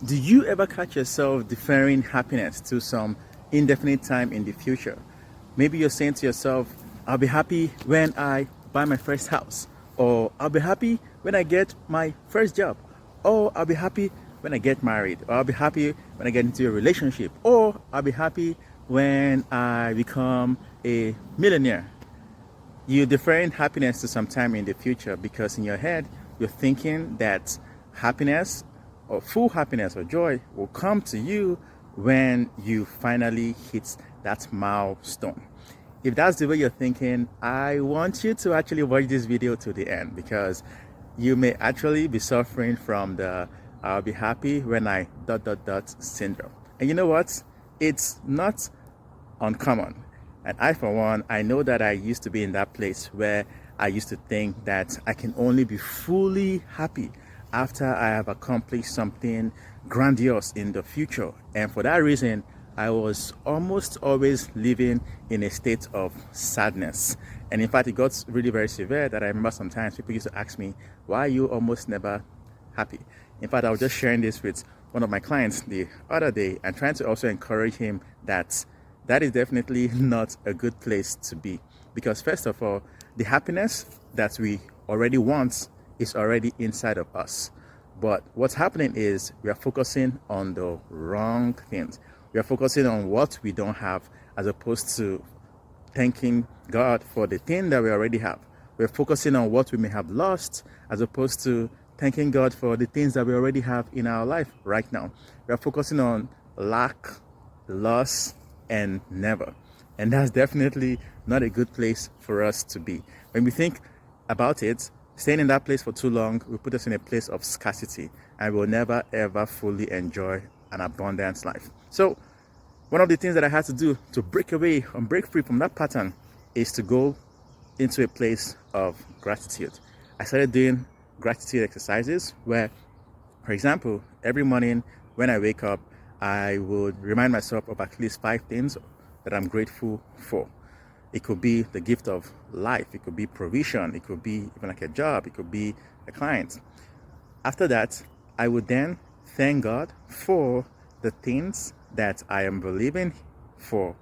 Do you ever catch yourself deferring happiness to some indefinite time in the future? Maybe you're saying to yourself, I'll be happy when I buy my first house, or I'll be happy when I get my first job, or I'll be happy when I get married, or I'll be happy when I get into a relationship, or I'll be happy when I become a millionaire. You're deferring happiness to some time in the future because in your head you're thinking that happiness or full happiness or joy will come to you when you finally hit that milestone. If that's the way you're thinking, I want you to actually watch this video to the end because you may actually be suffering from the I'll be happy when I ... syndrome. And you know what? It's not uncommon. And I, for one, I know that I used to be in that place where I used to think that I can only be fully happy after I have accomplished something grandiose in the future. And for that reason, I was almost always living in a state of sadness. And in fact, it got really very severe that I remember sometimes people used to ask me, why are you almost never happy? In fact, I was just sharing this with one of my clients the other day and trying to also encourage him that that is definitely not a good place to be. Because first of all, the happiness that we already want is already inside of us. But what's happening is we are focusing on the wrong things. We are focusing on what we don't have as opposed to thanking God for the thing that we already have. We're focusing on what we may have lost as opposed to thanking God for the things that we already have in our life right now. We are focusing on lack, loss, and never. And that's definitely not a good place for us to be. When we think about it, staying in that place for too long will put us in a place of scarcity and we'll never ever fully enjoy an abundant life. So one of the things that I had to do to break away and break free from that pattern is to go into a place of gratitude. I started doing gratitude exercises where, for example, every morning when I wake up, I would remind myself of at least 5 things that I'm grateful for. It could be the gift of life, it could be provision, it could be even like a job, it could be a client. After that, I would then thank God for the things that I am believing for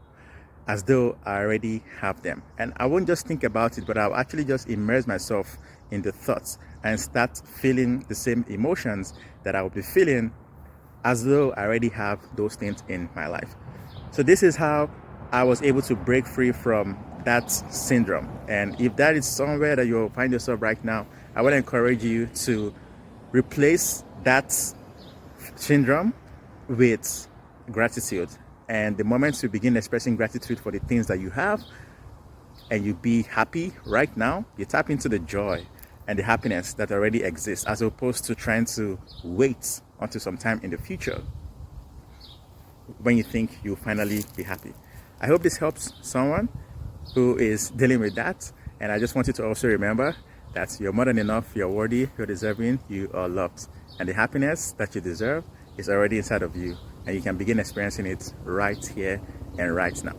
as though I already have them. And I won't just think about it, but I'll actually just immerse myself in the thoughts and start feeling the same emotions that I will be feeling as though I already have those things in my life. So this is how I was able to break free from that syndrome. And if that is somewhere that you'll find yourself right now, I want to encourage you to replace that syndrome with gratitude. And the moment you begin expressing gratitude for the things that you have and you be happy right now, you tap into the joy and the happiness that already exists as opposed to trying to wait until some time in the future when you think you'll finally be happy. I hope this helps someone who is dealing with that. And I just want you to also remember that you're more than enough, you're worthy, you're deserving, you are loved. And the happiness that you deserve is already inside of you. And you can begin experiencing it right here and right now.